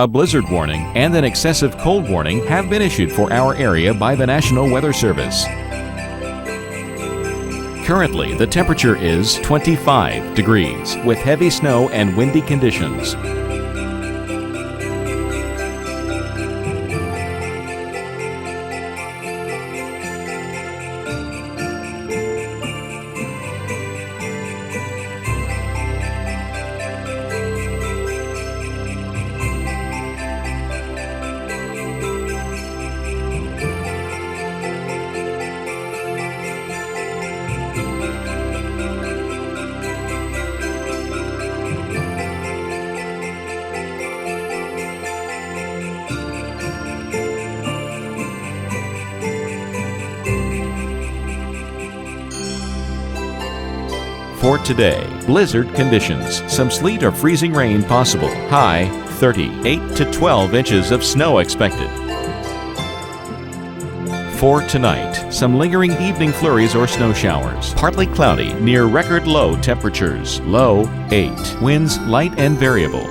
A blizzard warning and an excessive cold warning have been issued for our area by the National Weather Service. Currently, the temperature is 25 degrees with heavy snow and windy conditions. For today, blizzard conditions. Some sleet or freezing rain possible. High 30. 8 to 12 inches of snow expected. For tonight, some lingering evening flurries or snow showers. Partly cloudy near record low temperatures. Low 8. Winds light and variable.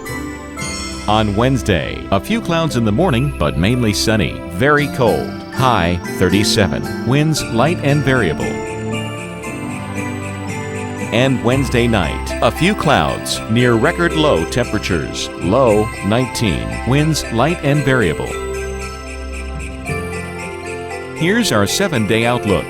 On Wednesday, a few clouds in the morning, but mainly sunny. Very cold. High 37. Winds light and variable. And Wednesday night, a few clouds near record low temperatures. Low 19. Winds light and variable. Here's our 7-day outlook.